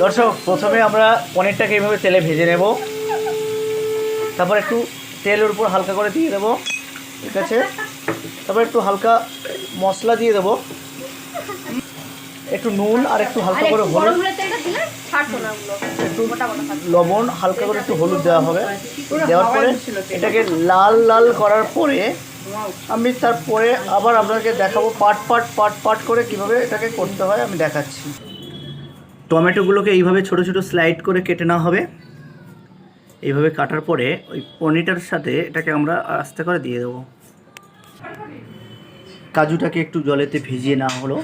দর্শক, প্রথমে আমরা পনিরটাকে এইভাবে তেলে ভেজে নেব, তারপর একটু তেলের উপর হালকা করে দিয়ে দেবো, ঠিক আছে। তারপর একটু হালকা মশলা দিয়ে দেবো, একটু নুন আর একটু হালকা করে হলুদ, একটু লবণ, হালকা করে একটু হলুদ দেওয়া হবে। দেওয়ার পরে এটাকে লাল লাল করার পরে আমি তারপরে আবার আপনাকে দেখাবো পাট করে কিভাবে এটাকে করতে হয় আমি দেখাচ্ছি। টমেটোগুলোকে এইভাবে ছোট ছোট স্লাইড করে কেটে নেওয়া হবে। এইভাবে কাটার পরে ওই পনিরটার সাথে এটাকে আমরা আস্তে করে দিয়ে দেবো। কাজুটাকে একটু জলেতে ভিজিয়ে নেওয়া হলো,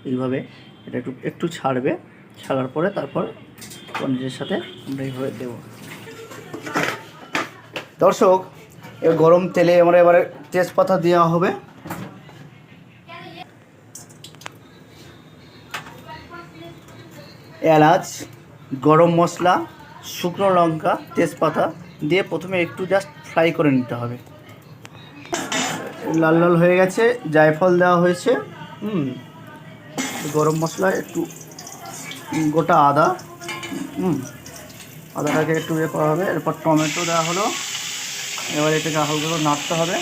এইভাবে এটা একটু ছাড়বে, ছাড়ার পরে তারপর পনিরের সাথে আমরা এইভাবে দেবো। দর্শক, এই গরম তেলে আমরা এবারে তেজপাতা দেওয়া হবে, এলাচ, গরম মশলা, শুকনো লঙ্কা, তেজপাতা দিয়ে প্রথমে একটু জাস্ট ফ্রাই করে নিতে হবে। লাল লাল হয়ে গেছে, জায়ফল দেওয়া হয়েছে, গরম মশলা, একটু গোটা আদা, আদাটাকে একটু ইয়ে করা হবে। এরপর টমেটো দেওয়া হলো, এবার এটাকে হালকা করে নাড়তে হবে।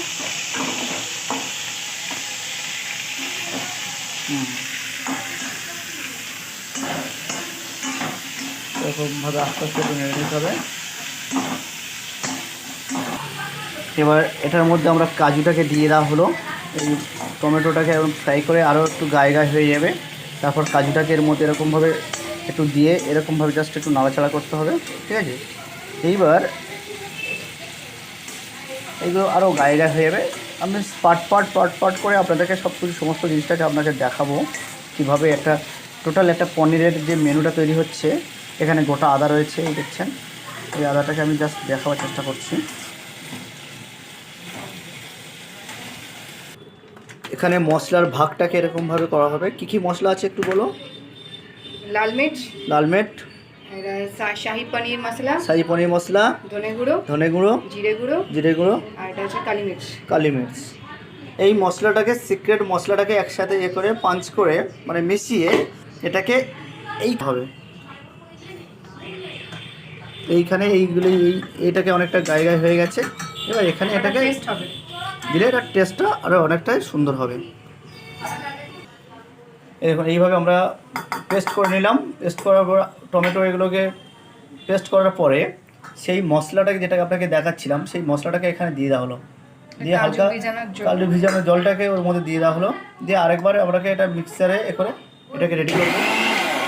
এরকমভাবে আস্তে আস্তে একটু নেড়ে নিতে হবে। এবার এটার মধ্যে আমরা কাজুটাকে দিয়ে দেওয়া হলো, এই টমেটোটাকে এরকম ফ্রাই করে আরও একটু গায়ে গায়ে হয়ে যাবে। তারপর কাজুটাকে এর মধ্যে এরকমভাবে একটু দিয়ে এরকমভাবে জাস্ট একটু নাড়াচাড়া করতে হবে, ঠিক আছে। এইবার এইগুলো আরও গায়ে গায়ে হয়ে যাবে। আমি পাট করে আপনাদেরকে সব কিছু সমস্ত জিনিসটাকে আপনাকে দেখাবো কীভাবে একটা টোটাল একটা পনিরের যে মেনুটা তৈরি হচ্ছে। এখানে গোটা আদা রয়েছে, এই দেখছেন, এই আদাটাকে আমি জাস্ট দেখাবার চেষ্টা করছি। এখানে মশলার ভাগটাকে এরকমভাবে করা হবে। কী মশলা আছে একটু বলো। লাল মির্চ, শাহী পনির মশলা, ধনে গুঁড়ো, জিরে গুঁড়ো, আর এটা হচ্ছে কালি মির্চ। এই মশলাটাকে, সিক্রেট মশলাটাকে একসাথে ইয়ে করে পাঞ্চ করে মানে মিশিয়ে এটাকে এইভাবে এইখানে এইটাকে অনেকটা গায়ে গায়ে হয়ে গেছে। এবার এখানে এটাকে দিলে এটার টেস্টটা আরও অনেকটাই সুন্দর হবে। এখন এইভাবে আমরা পেস্ট করে নিলাম। পেস্ট করার পর টমেটো এগুলোকে পেস্ট করার পরে সেই মশলাটাকে যেটাকে আপনাকে দেখাচ্ছিলাম, সেই মশলাটাকে এখানে দিয়ে দেওয়া হলো, দিয়ে হালকা কাজু ভিজানো জলটাকে ওর মধ্যে দিয়ে দেওয়া হলো, দিয়ে আরেকবার আপনাকে এটা মিক্সারে এ করে এটাকে রেডি করবো।